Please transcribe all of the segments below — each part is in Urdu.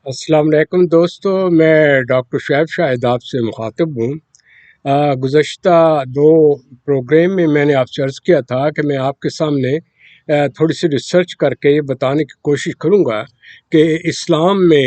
السلام علیکم دوستو، میں ڈاکٹر شعیب شاہد آپ سے مخاطب ہوں۔ گزشتہ دو پروگرام میں نے آپ سے عرض کیا تھا کہ میں آپ کے سامنے تھوڑی سی ریسرچ کر کے یہ بتانے کی کوشش کروں گا کہ اسلام میں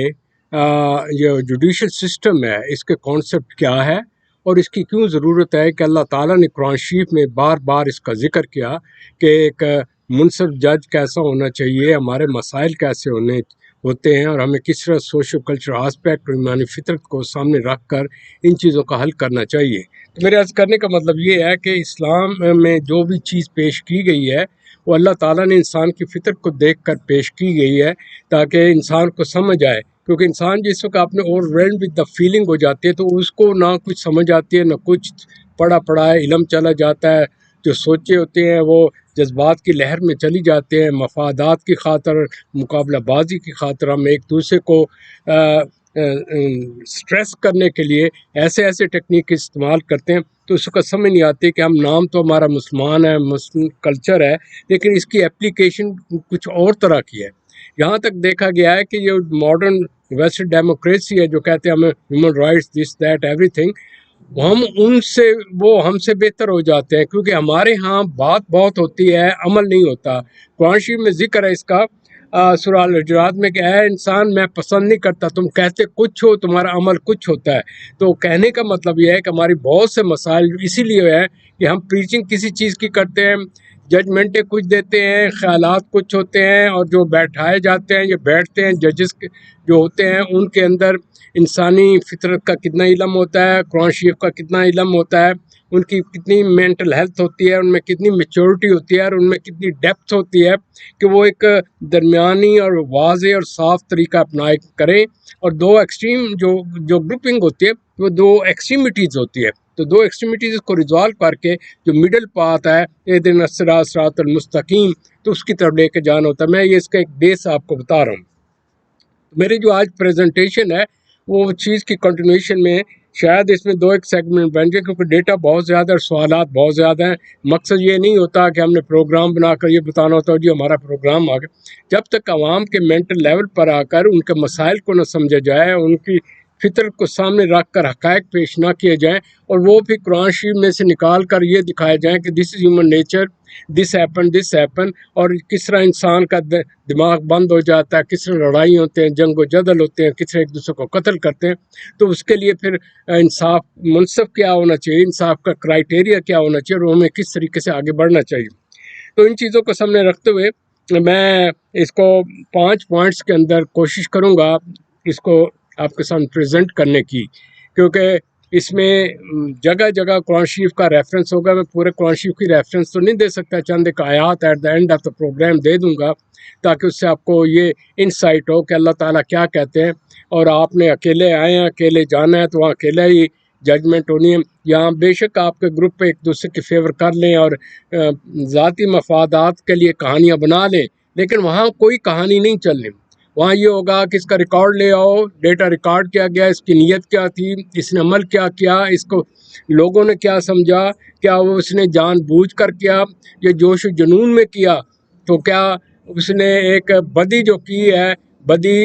یہ جوڈیشل سسٹم ہے، اس کے کانسیپٹ کیا ہے اور اس کی کیوں ضرورت ہے کہ اللہ تعالیٰ نے قرآن شریف میں بار بار اس کا ذکر کیا کہ ایک منصف جج کیسا ہونا چاہیے، ہمارے مسائل کیسے ہوتے ہیں اور ہمیں کس طرح سوشل کلچر آسپیکٹ اور ایمانی فطرت کو سامنے رکھ کر ان چیزوں کا حل کرنا چاہیے۔ تو میرے عرض کرنے کا مطلب یہ ہے کہ اسلام میں جو بھی چیز پیش کی گئی ہے وہ اللہ تعالیٰ نے انسان کی فطرت کو دیکھ کر پیش کی گئی ہے تاکہ انسان کو سمجھ آئے، کیونکہ انسان جس وقت اپنے overwhelmed with the feeling ہو جاتی ہے تو اس کو نہ کچھ سمجھ آتی ہے، نہ کچھ پڑھا ہے، علم چلا جاتا ہے، جو سوچے ہوتے ہیں وہ جذبات کی لہر میں چلی جاتے ہیں، مفادات کی خاطر، مقابلہ بازی کی خاطر ہم ایک دوسرے کو سٹریس کرنے کے لیے ایسے ٹیکنیک استعمال کرتے ہیں، تو اس کا سمجھ نہیں آتی کہ ہم نام تو ہمارا مسلمان ہے، مسلم کلچر ہے، لیکن اس کی اپلیکیشن کچھ اور طرح کی ہے۔ یہاں تک دیکھا گیا ہے کہ یہ ماڈرن ویسٹرن ڈیموکریسی ہے جو کہتے ہیں ہمیں human rights this that every thing, وہ ہم سے بہتر ہو جاتے ہیں، کیونکہ ہمارے ہاں بات بہت ہوتی ہے، عمل نہیں ہوتا۔ قرآن شریف میں ذکر ہے اس کا سورہ الحجرات میں کہ اے انسان میں پسند نہیں کرتا، تم کہتے کچھ ہو تمہارا عمل کچھ ہوتا ہے۔ تو کہنے کا مطلب یہ ہے کہ ہماری بہت سے مسائل اسی لیے ہے کہ ہم پریچنگ کسی چیز کی کرتے ہیں، ججمنٹیں کچھ دیتے ہیں، خیالات کچھ ہوتے ہیں، اور جو بیٹھائے جاتے ہیں یہ بیٹھتے ہیں ججز جو ہوتے ہیں ان کے اندر انسانی فطرت کا کتنا علم ہوتا ہے، قرآن شریف کا کتنا علم ہوتا ہے، ان کی کتنی مینٹل ہیلتھ ہوتی ہے، ان میں کتنی میچورٹی ہوتی ہے، اور ان میں کتنی ڈیپتھ ہوتی ہے کہ وہ ایک درمیانی اور واضح اور صاف طریقہ اپنا کریں۔ اور دو ایکسٹریم جو گروپنگ ہوتی ہے وہ دو ایکسٹریمٹیز ہوتی ہے، تو دو ایکسٹریمٹیز کو ریزالو کر کے جو مڈل پاتھ ہے اہدنا الصراط المستقیم، تو اس کی طرف لے کے جانا ہوتا ہے۔ میں یہ اس کا ایک بیس آپ کو بتا رہا ہوں۔ میری جو آج پریزنٹیشن ہے وہ چیز کی کنٹینیوشن میں شاید اس میں دو ایک سیگمنٹ بن جائے، کیونکہ ڈیٹا بہت زیادہ اور سوالات بہت زیادہ ہیں۔ مقصد یہ نہیں ہوتا کہ ہم نے پروگرام بنا کر یہ بتانا ہوتا ہے جی ہمارا پروگرام آ گیا۔ جب تک عوام کے مینٹل لیول پر آ کر ان کے مسائل کو نہ سمجھا جائے، ان کی فطرت کو سامنے رکھ کر حقائق پیش نہ کیے جائیں، اور وہ پھر قرآن شریف میں سے نکال کر یہ دکھائے جائیں کہ this is human nature, this happen, اور کس طرح انسان کا دماغ بند ہو جاتا ہے، کس طرح لڑائی ہوتے ہیں، جنگ و جدل ہوتے ہیں، کس طرح ایک دوسرے کو قتل کرتے ہیں۔ تو اس کے لیے پھر انصاف منصف کیا ہونا چاہیے، انصاف کا کرائٹیریا کیا ہونا چاہیے، اور ہمیں کس طریقے سے آگے بڑھنا چاہیے۔ تو ان چیزوں کو سامنے رکھتے ہوئے میں اس کو 5 پوائنٹس کے اندر کوشش کروں گا اس کو آپ کے سامنے پریزنٹ کرنے کی، کیونکہ اس میں جگہ جگہ قرآن شریف کا ریفرنس ہوگا۔ میں پورے قرآن شریف کی ریفرنس تو نہیں دے سکتا، چند ایک آیات at the end of the programme دے دوں گا تاکہ اس سے آپ کو یہ انسائٹ ہو کہ اللہ تعالیٰ کیا کہتے ہیں، اور آپ نے اکیلے آئے ہیں، اکیلے جانا ہے، تو وہاں اکیلے ہی ججمنٹ ہونی ہے۔ یہاں بے شک آپ کے گروپ پہ ایک دوسرے کی فیور کر لیں اور ذاتی مفادات کے لیے کہانیاں بنا لیں، لیکن وہاں کوئی کہانی نہیں چلنی۔ وہاں یہ ہوگا کہ اس کا ریکارڈ لے آؤ، ڈیٹا ریکارڈ کیا گیا، اس کی نیت کیا تھی، اس نے عمل کیا کیا، اس کو لوگوں نے کیا سمجھا، کیا وہ اس نے جان بوجھ کر کیا یا جوش و جنون میں کیا، تو کیا اس نے ایک بدی جو کی ہے، بدی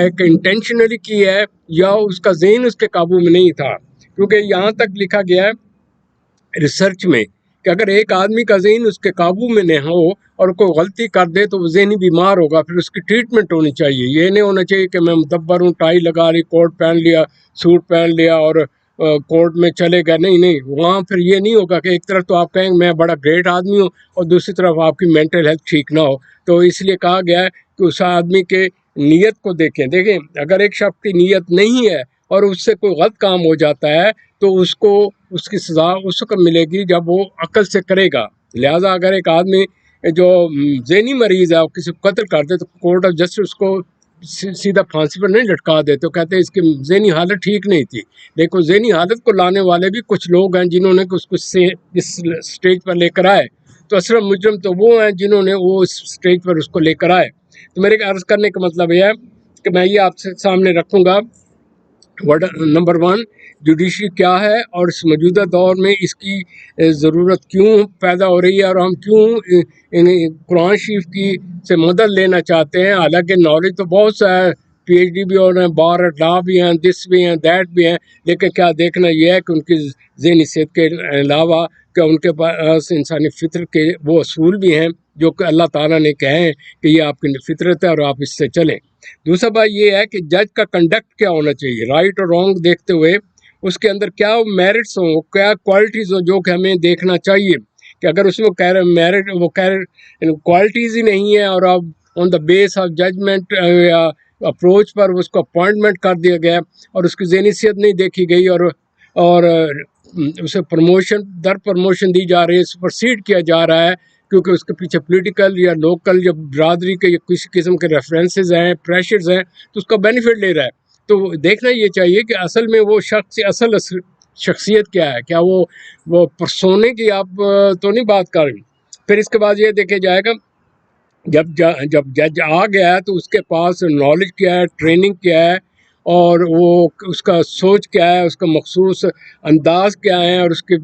ایک انٹینشنلی کی ہے، یا اس کا ذہن اس کے قابو میں نہیں تھا۔ کیونکہ یہاں تک لکھا گیا ہے ریسرچ میں کہ اگر ایک آدمی کا ذہن اس کے قابو میں نہ ہو اور کوئی غلطی کر دے تو وہ ذہنی بیمار ہوگا، پھر اس کی ٹریٹمنٹ ہونی چاہیے۔ یہ نہیں ہونا چاہیے کہ میں مدبر ہوں، ٹائی لگا لی، کوٹ پہن لیا، سوٹ پہن لیا اور کورٹ میں چلے گئے۔ نہیں، وہاں پھر یہ نہیں ہوگا کہ ایک طرف تو آپ کہیں میں بڑا گریٹ آدمی ہوں اور دوسری طرف آپ کی مینٹل ہیلتھ ٹھیک نہ ہو۔ تو اس لیے کہا گیا ہے کہ اس آدمی کے نیت کو دیکھیں۔ اگر ایک شخص کی نیت نہیں ہے اور اس سے کوئی غلط کام ہو جاتا ہے تو اس کو اس کی سزا اس وقت ملے گی جب وہ عقل سے کرے گا۔ لہٰذا اگر ایک آدمی جو ذہنی مریض ہے وہ کسی کو قتل کر دے تو کورٹ آف جسٹس اس کو سیدھا پھانسی پر نہیں لٹکا دے، تو کہتے ہیں اس کی ذہنی حالت ٹھیک نہیں تھی۔ دیکھو ذہنی حالت کو لانے والے بھی کچھ لوگ ہیں جنہوں نے اس کو اس سٹیج پر لے کر آئے، تو اصل مجرم تو وہ ہیں جنہوں نے وہ اس سٹیج پر اس کو لے کر آئے۔ تو میرے عرض کرنے کا مطلب یہ ہے کہ میں یہ آپ سے سامنے رکھوں گا نمبر 1 جوڈیشری کیا ہے، اور اس موجودہ دور میں اس کی ضرورت کیوں پیدا ہو رہی ہے، اور ہم کیوں قرآن شریف کی سے مدد لینا چاہتے ہیں۔ حالانکہ نالج تو بہت سا ہے، پی ایچ ڈی بھی ہو رہے ہیں، بار لا بھی ہیں، دس بھی ہیں، دیٹ بھی ہیں، لیکن کیا دیکھنا یہ ہے کہ ان کی ذہنی صحت کے علاوہ کہ ان کے پاس انسانی فطرت کے وہ اصول بھی ہیں جو کہ اللہ تعالیٰ نے کہے ہیں کہ یہ آپ کی فطرت ہے اور آپ اس سے چلیں۔ دوسرا بات یہ ہے کہ جج کا کنڈکٹ کیا ہونا چاہیے، رائٹ اور رانگ دیکھتے ہوئے اس کے اندر کیا میرٹس ہوں، کیا کوالٹیز ہوں جو کہ ہمیں دیکھنا چاہیے، کہ اگر اس میں کہہ رہے میرٹ وہ کہہ رہے کوالٹیز ہی نہیں ہے اور اب آن دا بیس آف ججمنٹ یا اپروچ پر اس کو اپوائنٹمنٹ کر دیا گیا اور اس کی ذہنی صحت نہیں دیکھی گئی اور اسے پروموشن در پروموشن دی جا رہی ہے، سپرسیڈ کیا جا رہا ہے کیونکہ اس کے پیچھے پولیٹیکل یا لوکل یا برادری کے یا کسی قسم کے ریفرنسز ہیں، پریشرز ہیں، تو اس کا بینیفٹ لے رہا ہے۔ تو دیکھنا یہ چاہیے کہ اصل میں وہ شخص اصل شخصیت کیا ہے، کیا وہ پرسونے کی آپ تو نہیں بات کر رہی۔ پھر اس کے بعد یہ دیکھا جائے گا جب جج آ گیا ہے تو اس کے پاس نالج کیا ہے، ٹریننگ کیا ہے، اور وہ اس کا سوچ کیا ہے، اس کا مخصوص انداز کیا ہے، اور اس کی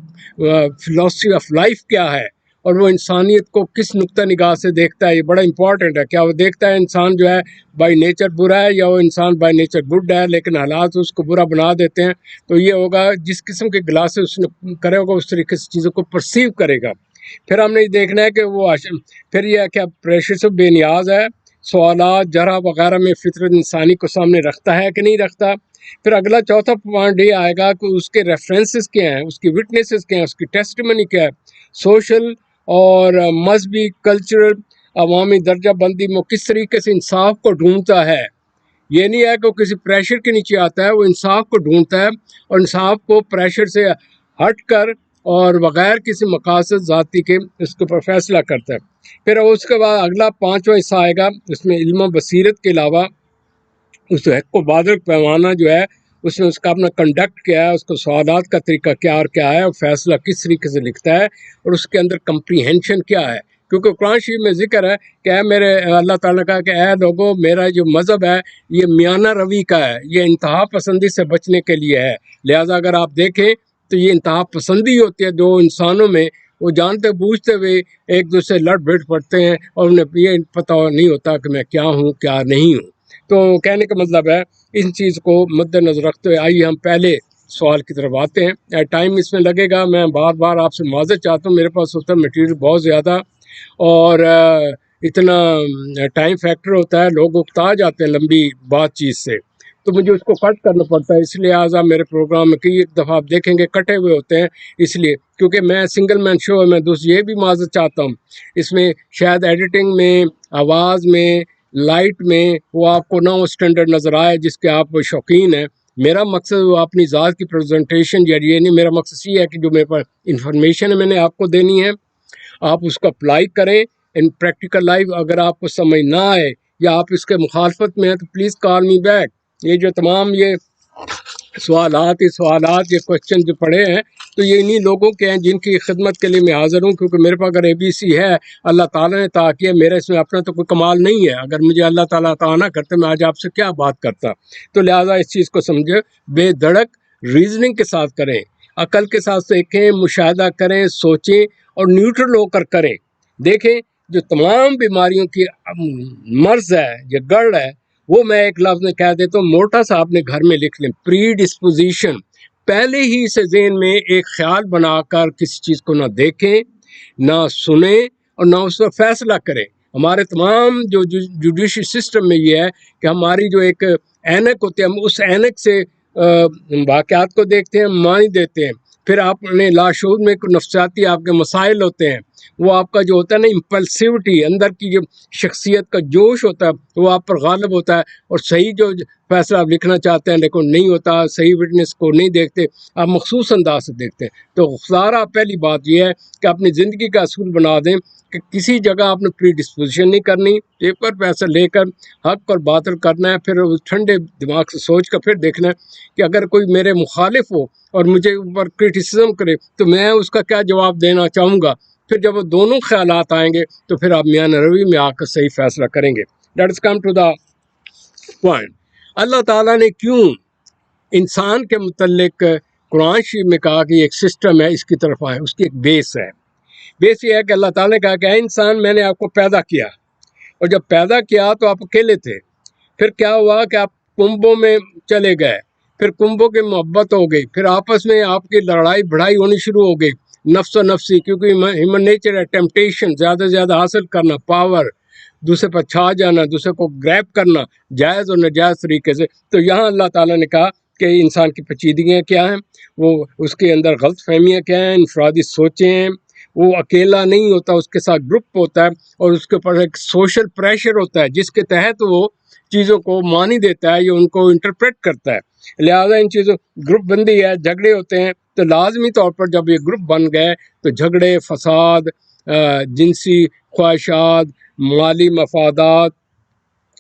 فلاسفی آف لائف کیا ہے، اور وہ انسانیت کو کس نقطہ نگاہ سے دیکھتا ہے۔ یہ بڑا امپورٹنٹ ہے، کیا وہ دیکھتا ہے انسان جو ہے بائی نیچر برا ہے یا وہ انسان بائی نیچر گڈ ہے لیکن حالات اس کو برا بنا دیتے ہیں۔ تو یہ ہوگا جس قسم کے گلاس اس نے کرے ہوگا اس طریقے سے چیزوں کو پرسیو کرے گا۔ پھر ہم نے یہ دیکھنا ہے کہ وہ پھر یہ کیا پریشر سے بے نیاز ہے، سوالات جرح وغیرہ میں فطرت انسانی کو سامنے رکھتا ہے کہ نہیں رکھتا۔ پھر اگلا چوتھا پوائنٹ یہ آئے گا کہ اس کے ریفرنسز کیا ہیں، اس کی وٹنسز کیا ہیں، اس کی ٹیسٹیمنی کیا ہے، سوشل اور مذہبی کلچرل عوامی درجہ بندی میں کس طریقے سے انصاف کو ڈھونڈتا ہے۔ یہ نہیں ہے کہ وہ کسی پریشر کے نیچے آتا ہے، وہ انصاف کو ڈھونڈتا ہے اور انصاف کو پریشر سے ہٹ کر اور بغیر کسی مقاصد ذاتی کے اس کے اوپر فیصلہ کرتا ہے۔ پھر اس کے بعد اگلا پانچواں حصہ آئے گا، اس میں علم و بصیرت کے علاوہ اس حق کو بادل پیمانہ جو ہے اس نے اس کا اپنا کنڈکٹ کیا ہے، اس کو سوالات کا طریقہ کیا اور کیا ہے، اور فیصلہ کس طریقے سے لکھتا ہے، اور اس کے اندر کمپریہنشن کیا ہے۔ کیونکہ قرآن شریف میں ذکر ہے کہ اے میرے اللہ تعالیٰ نے کہا کہ اے لوگوں، میرا جو مذہب ہے یہ میانہ روی کا ہے، یہ انتہا پسندی سے بچنے کے لیے ہے۔ لہٰذا اگر آپ دیکھیں تو یہ انتہا پسندی ہوتی ہے دو انسانوں میں، وہ جانتے بوجھتے ہوئے ایک دوسرے لڑ بھڑ پڑتے ہیں اور انہیں یہ پتہ نہیں ہوتا کہ میں کیا ہوں کیا نہیں ہوں۔ تو کہنے کا مطلب ہے ان چیز کو مد نظر رکھتے ہوئے آئیے ہم پہلے سوال کی طرف آتے ہیں۔ ٹائم اس میں لگے گا، میں بار بار آپ سے معذرت چاہتا ہوں، میرے پاس ہوتا ہے میٹیریل بہت زیادہ اور اتنا ٹائم فیکٹر ہوتا ہے، لوگ اکتا جاتے ہیں لمبی بات چیت سے، تو مجھے اس کو کٹ کرنا پڑتا ہے۔ اس لہٰذا میرے پروگرام میں کئی دفعہ آپ دیکھیں گے کٹے ہوئے ہوتے ہیں، اس لیے کیونکہ میں سنگل مین شو ہے، میں دوسری یہ بھی معذرت چاہتا ہوں، اس میں شاید ایڈیٹنگ میں، آواز میں، لائٹ میں وہ آپ کو نہ وہ اسٹینڈرڈ نظر آئے جس کے آپ شوقین ہیں۔ میرا مقصد وہ اپنی ذات کی پریزنٹیشن یا یہ نہیں، میرا مقصد یہ ہے کہ جو میرے پاس انفارمیشن ہے میں نے آپ کو دینی ہے، آپ اس کو اپلائی کریں ان پریکٹیکل لائف۔ اگر آپ کو سمجھ نہ آئے یا آپ اس کے مخالفت میں ہیں تو پلیز کال می بیک۔ یہ جو تمام یہ سوالات یہ کوشچن جو پڑے ہیں تو یہ انہی لوگوں کے ہیں جن کی خدمت کے لیے میں حاضر ہوں، کیونکہ میرے پاس اگر اے بی سی ہے اللہ تعالیٰ نے عطا کیا، میرا اس میں اپنا تو کوئی کمال نہیں ہے، اگر مجھے اللہ تعالیٰ عطا نہ کرتے میں آج آپ سے کیا بات کرتا۔ تو لہٰذا اس چیز کو سمجھے، بے دھڑک ریزننگ کے ساتھ کریں، عقل کے ساتھ دیکھیں، مشاہدہ کریں، سوچیں اور نیوٹرل ہو کر کریں۔ دیکھیں جو تمام بیماریوں کی مرض ہے یا گڑ ہے وہ میں ایک لفظ میں کہہ دیتا ہوں، موٹا سا آپ نے گھر میں لکھ لیں، پری ڈسپوزیشن۔ پہلے ہی سے ذہن میں ایک خیال بنا کر کسی چیز کو نہ دیکھیں، نہ سنیں اور نہ اس پر فیصلہ کریں۔ ہمارے تمام جو جوڈیشل سسٹم میں یہ ہے کہ ہماری جو ایک اینک ہوتی ہے، ہم اس اینک سے واقعات کو دیکھتے ہیں، معنی دیتے ہیں، پھر آپ نے لاشعور میں نفسیاتی آپ کے مسائل ہوتے ہیں، وہ آپ کا جو ہوتا ہے نا امپلسیوٹی، اندر کی جو شخصیت کا جوش ہوتا ہے وہ آپ پر غالب ہوتا ہے، اور صحیح جو فیصلہ آپ لکھنا چاہتے ہیں لیکن نہیں ہوتا، صحیح وٹنس کو نہیں دیکھتے، آپ مخصوص انداز سے دیکھتے ہیں۔ تو سارا پہلی بات یہ ہے کہ اپنی زندگی کا اصول بنا دیں کہ کسی جگہ آپ نے پری ڈسپوزیشن نہیں کرنی، پیپر پیسہ لے کر حق اور باطل کرنا ہے، پھر ٹھنڈے دماغ سے سوچ کر پھر دیکھنا ہے کہ اگر کوئی میرے مخالف ہو اور مجھے اوپر کرٹیسزم کرے تو میں اس کا کیا جواب دینا چاہوں گا۔ پھر جب وہ دونوں خیالات آئیں گے تو پھر آپ میان روی میں آ کر صحیح فیصلہ کریں گے۔ Let's come to the point. اللہ تعالیٰ نے کیوں انسان کے متعلق قرآن شریف میں کہا کہ یہ ایک سسٹم ہے، اس کی طرف آئے، اس کی ایک بیس ہے۔ بیس یہ ہے کہ اللہ تعالیٰ نے کہا کہ اے انسان، میں نے آپ کو پیدا کیا، اور جب پیدا کیا تو آپ اکیلے تھے، پھر کیا ہوا کہ آپ کنبوں میں چلے گئے، پھر کنبوں کی محبت ہو گئی، پھر آپس میں آپ کی لڑائی بڑھائی ہونی شروع ہو گئی، نفس و نفسی، کیونکہ ہیومن نیچر ہے ٹیمپٹیشن، زیادہ سے زیادہ حاصل کرنا، پاور، دوسرے پر چھا جانا، دوسرے کو گریب کرنا جائز اور ناجائز طریقے سے۔ تو یہاں اللہ تعالیٰ نے کہا کہ انسان کی پیچیدگیاں کیا ہیں، وہ اس کے اندر غلط فہمیاں کیا ہیں، انفرادی سوچیں ہیں، وہ اکیلا نہیں ہوتا، اس کے ساتھ گروپ ہوتا ہے، اور اس کے اوپر ایک سوشل پریشر ہوتا ہے جس کے تحت وہ چیزوں کو مانی دیتا ہے یا ان کو انٹرپریٹ کرتا ہے۔ لہٰذا ان چیزوں گروپ بندی ہے، جھگڑے ہوتے ہیں، تو لازمی طور پر جب یہ گروپ بن گئے تو جھگڑے، فساد، جنسی خواہشات، مالی مفادات،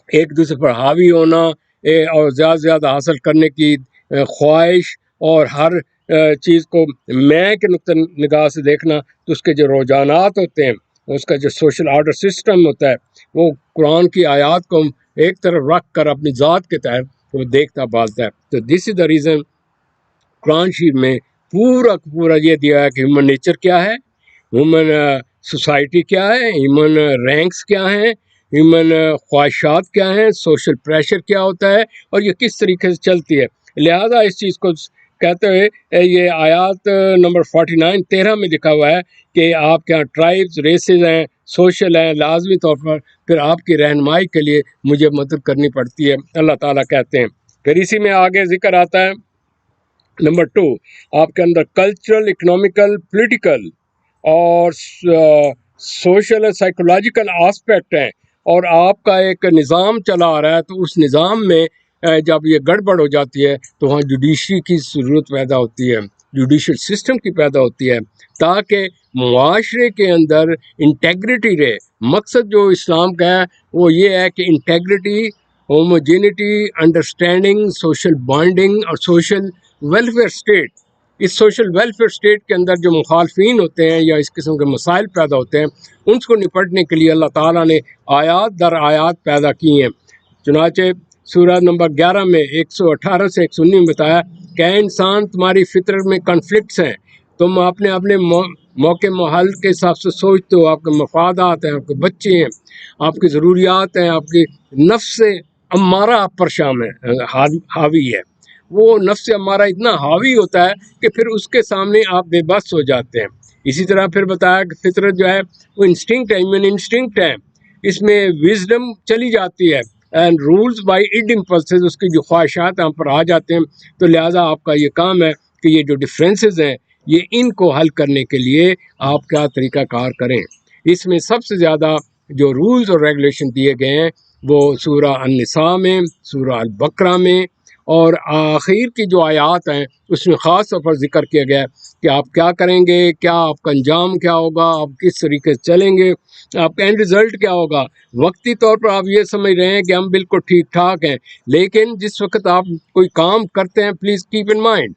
ایک دوسرے پر حاوی ہونا، اور زیادہ سے زیادہ حاصل کرنے کی خواہش، اور ہر چیز کو میں کے نقطۂ نگاہ سے دیکھنا، تو اس کے جو رجحانات ہوتے ہیں، اس کا جو سوشل آرڈر سسٹم ہوتا ہے، وہ قرآن کی آیات کو ایک طرف رکھ کر اپنی ذات کے تحت وہ دیکھتا بالتا ہے۔ تو دس از دا ریزن قرآن شریف میں پورا پورا یہ دیا ہے کہ ہیومن نیچر کیا ہے، ہیومن سوسائٹی کیا ہے، ہیومن رینکس کیا ہیں، ہیومن خواہشات کیا ہیں، سوشل پریشر کیا ہوتا ہے، اور یہ کس طریقے سے چلتی ہے۔ لہذا اس چیز کو کہتے ہوئے یہ آیات نمبر 49 13 میں لکھا ہوا ہے کہ آپ کے یہاں ٹرائبز، ریسز ہیں، سوشل ہیں، لازمی طور پر پھر آپ کی رہنمائی کے لیے مجھے مدد کرنی پڑتی ہے، اللہ تعالیٰ کہتے ہیں۔ پھر اسی میں آگے ذکر آتا ہے نمبر 2، آپ کے اندر کلچرل، اکنامیکل، پولیٹیکل اور سوشل اور سائیکولوجیکل آسپیکٹ ہیں، اور آپ کا ایک نظام چلا آ رہا ہے، تو اس نظام میں جب یہ گڑبڑ ہو جاتی ہے تو وہاں جوڈیشری کی ضرورت پیدا ہوتی ہے، جوڈیشل سسٹم کی پیدا ہوتی ہے، تاکہ معاشرے کے اندر انٹیگریٹی رہے۔ مقصد جو اسلام کا ہے وہ یہ ہے کہ integrity, homogeneity, understanding, social bonding اور سوشل ویلفیئر اسٹیٹ۔ اس سوشل ویلفیئر اسٹیٹ کے اندر جو مخالفین ہوتے ہیں یا اس قسم کے مسائل پیدا ہوتے ہیں، ان کو نپٹنے کے لیے اللہ تعالیٰ نے آیات در آیات پیدا کی ہیں۔ چنانچہ سورہ نمبر 11 میں 118 سے 119 میں بتایا کہ اے انسان، تمہاری فطرت میں کنفلکٹس ہیں، تم اپنے موقع محل کے حساب سے سوچتے ہو، آپ کے مفادات ہیں، آپ کے بچے ہیں، آپ کی ضروریات ہیں، آپ کی نفس امارہ آپ پر شامل ہے، حاوی ہے۔ وہ نفس امارہ اتنا حاوی ہوتا ہے کہ پھر اس کے سامنے آپ بے بس ہو جاتے ہیں۔ اسی طرح پھر بتایا کہ فطرت جو ہے وہ انسٹنکٹ ہے، ہیومن انسٹنکٹ ہے، اس میں وزڈم چلی جاتی ہے، and rules by it impulses, اس کی جو خواہشات ہم پر آ جاتے ہیں۔ تو لہٰذا آپ کا یہ کام ہے کہ یہ جو ڈفرینسز ہیں، یہ ان کو حل کرنے کے لیے آپ کیا طریقہ کار کریں۔ اس میں سب سے زیادہ جو رولز اور ریگولیشن دیے گئے ہیں وہ سورہ النساء میں، سورہ البقرہ میں، اور آخر کی جو آیات ہیں اس میں خاص طور پر ذکر کیا گیا ہے کہ آپ کیا کریں گے، کیا آپ کا انجام کیا ہوگا، آپ کس طریقے سے چلیں گے، آپ کا اینڈ رزلٹ کیا ہوگا۔ وقتی طور پر آپ یہ سمجھ رہے ہیں کہ ہم بالکل ٹھیک ٹھاک ہیں، لیکن جس وقت آپ کوئی کام کرتے ہیں، please keep in mind,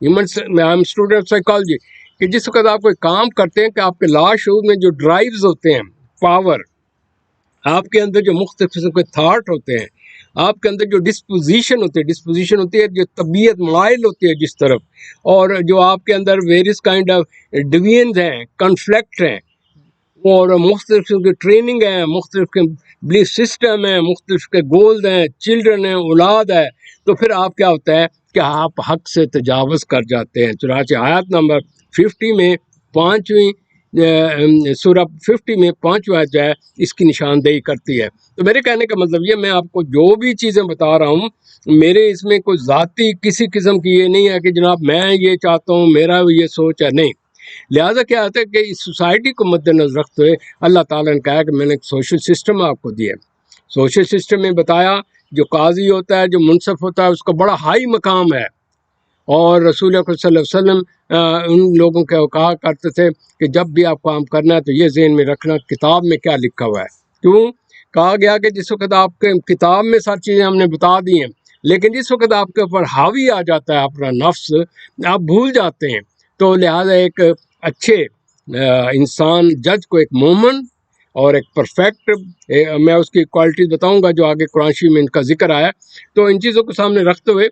I am student psychology, کہ جس وقت آپ کوئی کام کرتے ہیں کہ آپ کے لاشعور میں جو ڈرائیوز ہوتے ہیں، پاور، آپ کے اندر جو مختلف قسم کے تھاٹ ہوتے ہیں، آپ کے اندر جو ڈسپوزیشن ہوتی ہے جو طبیعت مائل ہوتی ہے جس طرف، اور جو آپ کے اندر ویریس کائنڈ آف ڈویژنز ہیں، کنفلکٹ ہیں، اور مختلف قسم کی ٹریننگ ہے، مختلف کے بلیف سسٹم ہے، مختلف کے گولز ہیں، چلڈرن ہیں، اولاد ہے، تو پھر آپ کیا ہوتا ہے کہ آپ حق سے تجاوز کر جاتے ہیں۔ چنانچہ آیت نمبر 50 میں سورہ 50 میں 5واں آیت جو ہے اس کی نشاندہی کرتی ہے۔ تو میرے کہنے کا مطلب یہ، میں آپ کو جو بھی چیزیں بتا رہا ہوں، میرے اس میں کوئی ذاتی کسی قسم کی یہ نہیں ہے کہ جناب میں یہ چاہتا ہوں، میرا یہ سوچ ہے، نہیں۔ لہٰذا کیا ہوتا ہے کہ اس سوسائٹی کو مد نظر رکھتے ہوئے اللہ تعالیٰ نے کہا کہ میں نے ایک سوشل سسٹم آپ کو دیا ہے۔ سوشل سسٹم میں بتایا جو قاضی ہوتا ہے، جو منصف ہوتا ہے، اس کا بڑا ہائی مقام ہے، اور رسول اللہ صلی اللہ علیہ وسلم ان لوگوں کو کہا کرتے تھے کہ جب بھی آپ کام کرنا ہے تو یہ ذہن میں رکھنا کتاب میں کیا لکھا ہوا ہے۔ کیوں کہا گیا کہ جس وقت آپ کے کتاب میں ساری چیزیں ہم نے بتا دی ہیں، لیکن جس وقت آپ کے اوپر حاوی آ جاتا ہے اپنا نفس، آپ بھول جاتے ہیں۔ تو لہٰذا ایک اچھے انسان جج کو ایک مومن اور ایک پرفیکٹ، میں اس کی کوالٹیز بتاؤں گا جو آگے قرآن شریف میں ان کا ذکر آیا، تو ان چیزوں کو سامنے رکھتے ہوئے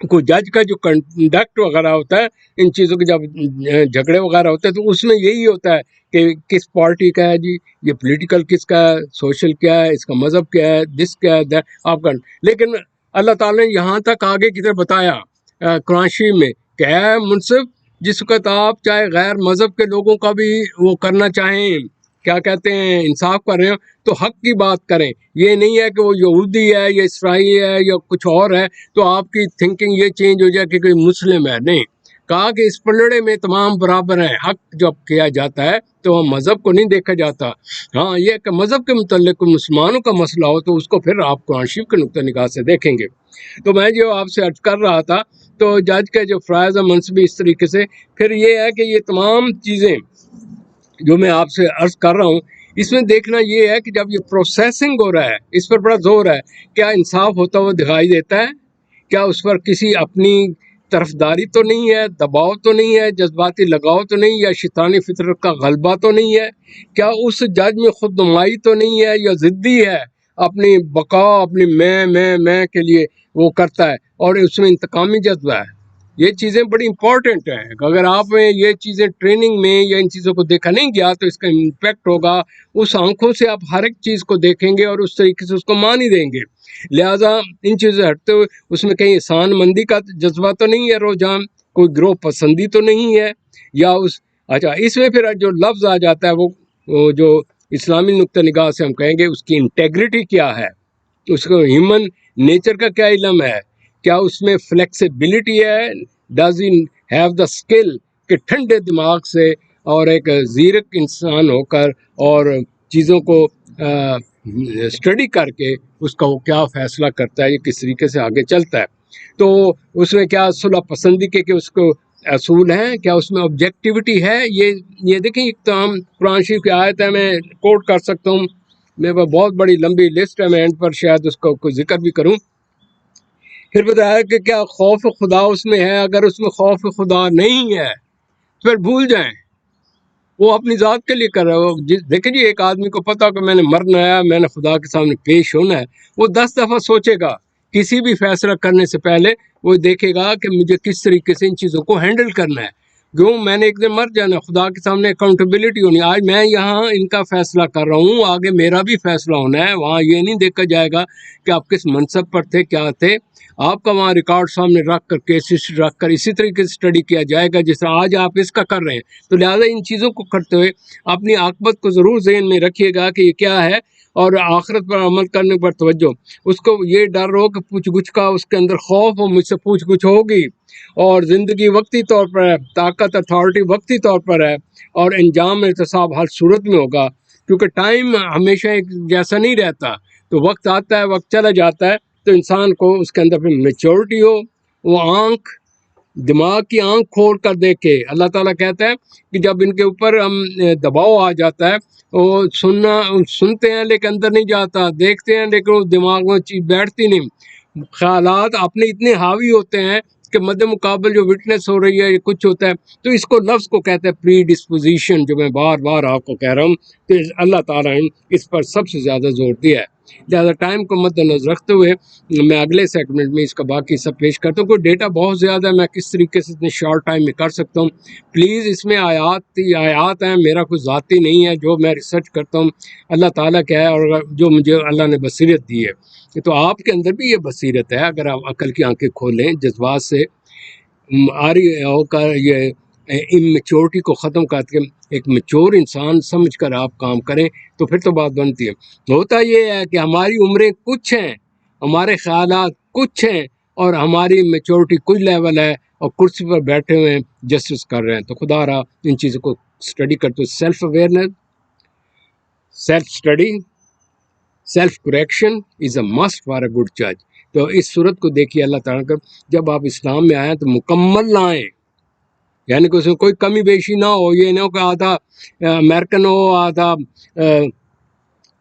کوئی جج کا جو کنڈکٹ وغیرہ ہوتا ہے ان چیزوں کے، جب جھگڑے وغیرہ ہوتے ہیں تو اس میں یہی ہوتا ہے کہ کس پارٹی کا ہے جی، یہ پولیٹیکل کس کا ہے، سوشل کیا ہے، اس کا مذہب کیا ہے، دس کیا ہے آپ کا. لیکن اللہ تعالیٰ نے یہاں تک آگے کی طرف بتایا قرآن شریف میں کہ اے منصف، جس وقت آپ چاہے غیر مذہب کے لوگوں کا بھی وہ کرنا چاہیں، کیا کہتے ہیں، انصاف کر رہے ہو تو حق کی بات کریں. یہ نہیں ہے کہ وہ یہودی ہے یا اسرائیلی ہے یا کچھ اور ہے تو آپ کی تھنکنگ یہ چینج ہو جائے کہ کوئی مسلم ہے. نہیں، کہا کہ اس پلڑے میں تمام برابر ہیں. حق جب کیا جاتا ہے تو وہ مذہب کو نہیں دیکھا جاتا. ہاں، یہ کہ مذہب کے متعلق کوئی مسلمانوں کا مسئلہ ہو تو اس کو پھر آپ قرآن شریف کے نقطہ نگاہ سے دیکھیں گے. تو میں جو آپ سے عرض کر رہا تھا، تو جج کے جو فرائض منصبی اس طریقے سے، پھر یہ ہے کہ یہ تمام چیزیں جو میں آپ سے عرض کر رہا ہوں، اس میں دیکھنا یہ ہے کہ جب یہ پروسیسنگ ہو رہا ہے، اس پر بڑا زور ہے. کیا انصاف ہوتا ہوا دکھائی دیتا ہے؟ کیا اس پر کسی اپنی طرفداری تو نہیں ہے، دباؤ تو نہیں ہے، جذباتی لگاؤ تو نہیں، یا شیطانی فطرت کا غلبہ تو نہیں ہے؟ کیا اس جج میں خود نمائی تو نہیں ہے، یا ضدی ہے، اپنی بقا، اپنی میں کے لیے وہ کرتا ہے اور اس میں انتقامی جذبہ ہے؟ یہ چیزیں بڑی امپورٹنٹ ہیں. اگر آپ میں یہ چیزیں ٹریننگ میں یا ان چیزوں کو دیکھا نہیں گیا تو اس کا امپیکٹ ہوگا. اس آنکھوں سے آپ ہر ایک چیز کو دیکھیں گے اور اس طریقے سے اس کو مان ہی دیں گے. لہٰذا ان چیزوں سے ہٹتے ہوئے اس میں کہیں احسان مندی کا جذبہ تو نہیں ہے، رجحان کوئی گروہ پسندی تو نہیں ہے، یا اچھا اس میں پھر جو لفظ آ جاتا ہے وہ جو اسلامی نقطہ نگاہ سے ہم کہیں گے اس کی انٹیگریٹی کیا ہے، اس کو ہیومن نیچر کا کیا علم ہے، کیا اس میں فلیکسیبلٹی ہے، does he have the skill کہ ٹھنڈے دماغ سے اور ایک زیرک انسان ہو کر اور چیزوں کو اسٹڈی کر کے اس کا وہ کیا فیصلہ کرتا ہے، یہ کس طریقے سے آگے چلتا ہے. تو اس میں کیا صلح پسندی کے کہ اس کو اصول ہیں، کیا اس میں آبجیکٹیوٹی ہے. یہ دیکھیں ایک تو ہم قرآن شریف کی آیت ہے، میں کوٹ کر سکتا ہوں، میرے پاس بہت بڑی لمبی لسٹ ہے، میں اینڈ پر شاید اس کو کوئی ذکر بھی کروں. پھر بتایا کہ کیا خوف خدا اس میں ہے، اگر اس میں خوف خدا نہیں ہے تو پھر بھول جائیں، وہ اپنی ذات کے لیے کر رہا ہے. دیکھیں جی، ایک آدمی کو پتا کہ میں نے مرنا ہے، میں نے خدا کے سامنے پیش ہونا ہے، وہ 10 دفعہ سوچے گا کسی بھی فیصلہ کرنے سے پہلے. وہ دیکھے گا کہ مجھے کس طریقے سے ان چیزوں کو ہینڈل کرنا ہے، کیوں میں نے ایک دن مر جانا، خدا کے سامنے اکاؤنٹیبلٹی ہونی. آج میں یہاں ان کا فیصلہ کر رہا ہوں، آگے میرا بھی فیصلہ ہونا ہے. وہاں یہ نہیں دیکھا جائے گا کہ آپ کس منصب پر تھے، کیا تھے. آپ کا وہاں ریکارڈ سامنے رکھ کر، کیسز رکھ کر اسی طریقے سے اسٹڈی کیا جائے گا جس طرح آج آپ اس کا کر رہے ہیں. تو لہٰذا ان چیزوں کو کرتے ہوئے اپنی عاقبت کو ضرور ذہن میں رکھیے گا کہ یہ کیا ہے، اور آخرت پر عمل کرنے پر توجہ. اس کو یہ ڈر ہو کہ پوچھ گچھ کا اس کے اندر خوف ہو، مجھ سے پوچھ گچھ ہوگی، اور زندگی وقتی طور پر ہے، طاقت اتھارٹی وقتی طور پر ہے، اور انجام احتساب ہر صورت میں ہوگا، کیونکہ ٹائم ہمیشہ ایک جیسا نہیں رہتا. تو وقت آتا ہے، وقت چلا جاتا ہے. تو انسان کو اس کے اندر پھر میچورٹی ہو، وہ دماغ کی آنکھ کھول کر دیکھے. اللہ تعالیٰ کہتا ہے کہ جب ان کے اوپر ہم دباؤ آ جاتا ہے، وہ سنتے ہیں لیکن اندر نہیں جاتا، دیکھتے ہیں لیکن وہ دماغ میں چیز بیٹھتی نہیں. خیالات اپنے اتنے حاوی ہوتے ہیں کہ مد مقابل جو وٹنس ہو رہی ہے یا کچھ ہوتا ہے، تو اس کو لفظ کو کہتے ہیں پری ڈسپوزیشن، جو میں بار بار آپ کو کہہ رہا ہوں کہ اللہ تعالیٰ نے اس پر سب سے زیادہ زور دیا ہے. لہٰذا ٹائم کو مد نظر رکھتے ہوئے میں اگلے سیگمنٹ میں اس کا باقی سب پیش کرتا ہوں. کوئی ڈیٹا بہت زیادہ ہے، میں کس طریقے سے اتنے شارٹ ٹائم میں کر سکتا ہوں. پلیز اس میں آیات ہیں، میرا کوئی ذاتی نہیں ہے، جو میں ریسرچ کرتا ہوں اللہ تعالیٰ کا ہے، اور جو مجھے اللہ نے بصیرت دی ہے. تو آپ کے اندر بھی یہ بصیرت ہے، اگر آپ عقل کی آنکھیں کھولیں، جذبات سے آری ہو کر یہ اممیچورٹی کو ختم کر کے ایک میچور انسان سمجھ کر آپ کام کریں تو پھر تو بات بنتی ہے. ہوتا یہ ہے کہ ہماری عمریں کچھ ہیں، ہمارے خیالات کچھ ہیں، اور ہماری میچورٹی کچھ لیول ہے، اور کرسی پر بیٹھے ہوئے ہیں، جسٹس کر رہے ہیں. تو خدا رہا ان چیزوں کو اسٹڈی کرتے ہوئے self awareness, self study, self correction is a must for a good جج. تو اس صورت کو دیکھیے اللہ تعالیٰ کا، جب آپ اسلام میں آئیں تو مکمل لائیں، یعنی کہ اس میں کوئی کمی بیشی نہ ہو. یہ نہ ہو کہ آدھا امریکن ہو، آدھا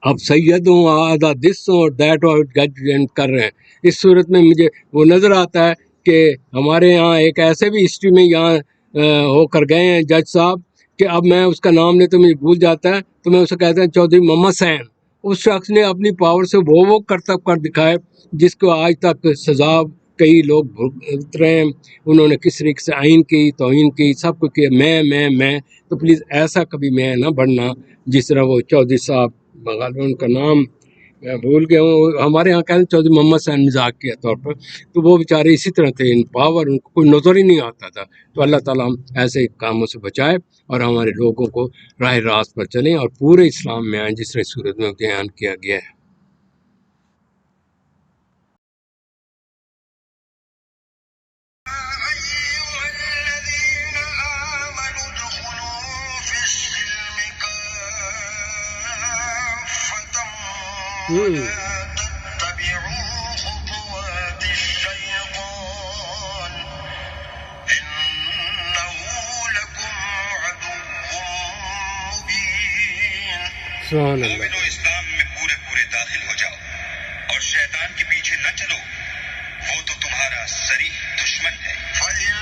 اب سید ہوں، آدھا دس ہوں، دیٹ ہو جج کر رہے ہیں. اس صورت میں مجھے وہ نظر آتا ہے کہ ہمارے یہاں ایک ایسے بھی ہسٹری میں یہاں ہو کر گئے ہیں جج صاحب کہ اب میں اس کا نام لے تو مجھے بھول جاتا ہے، تو میں اسے کہتا ہوں چودھری محمد حسین. اس شخص نے اپنی پاور سے وہ کرتب کر دکھائے جس کو آج تک سزا کئی لوگ بھگت رہے ہیں، انہوں نے کس طریقے سے آئین کی، توہین کی، سب کچھ کیا، میں تو پلیز ایسا کبھی میں نہ بڑھنا جس طرح وہ چودھری صاحب غالباً ان کا نام میں بھول گیا ہوں، ہمارے یہاں کہتے ہیں چودھری محمد حسین مزاق کے طور پر، تو وہ بیچارے اسی طرح تھے، ان پاور ان کو کوئی نظر ہی نہیں آتا تھا۔ تو اللہ تعالیٰ ہم ایسے کاموں سے بچائے اور ہمارے لوگوں کو راہ راست پر چلیں اور پورے اسلام میں آئیں جس طرح صورت میں بیان کیا گیا ہے۔ سبحان اللہ۔ اسلام میں پورے داخل ہو جاؤ اور شیطان کے پیچھے نہ چلو، وہ تو تمہارا صریح دشمن ہے۔ فَإِن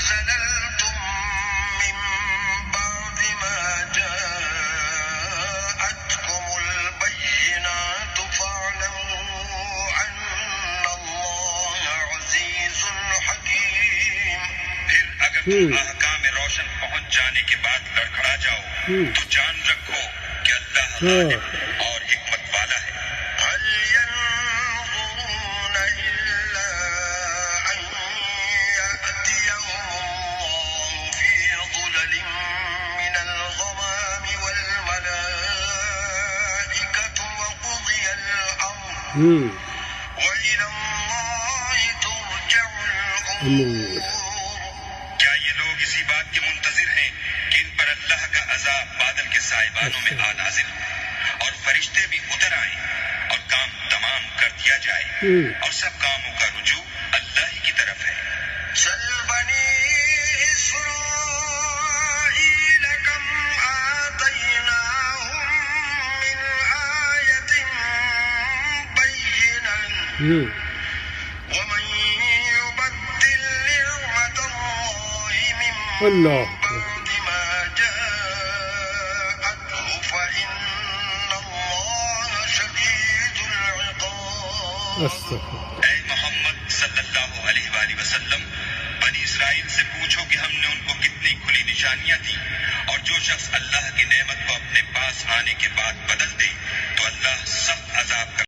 زَلَلْتُم مِّن بَعْدِ مَا جَاءَتْكُمُ الْبَيِّنَاتُ فَاعْلَمُوا أَنَّ اللَّهَ عَزِيزٌ حَكِيمٌ۔ پھر اگر تم احکام روشن پہنچ جانے کے بعد لڑکھڑا جاؤ تو جان رکھو کہ اللہ غالب اور حکمت والا ہے۔ هل ينظرون إلا أن يأتيهم الله في ظلل من الغمام والملائكة وقضي الأمر وإلى الله ترجع الأمور۔ کیا یہ لوگ اسی بات کے منتظر ہیں کہ ان پر اللہ کا عذاب بادل کے سائبانوں میں آ نازل ہو اور فرشتے بھی اتر آئیں اور کام تمام کر دیا جائے اور سب کاموں کا رجوع اللہ ہی کی طرف ہے۔ سل بنی اسرائیل کم آتیناہم من آیۃ بینۃ ومن یبدل نعمت اللہ من بعد ما جاءته فإن اللہ شدید العقاب۔ اے محمد صلی اللہ علیہ وآلہ وسلم، بنی اسرائیل سے پوچھو کہ ہم نے ان کو کتنی کھلی نشانیاں دی، اور جو شخص اللہ کی نعمت کو اپنے پاس آنے کے بعد بدل دے تو اللہ سخت عذاب کا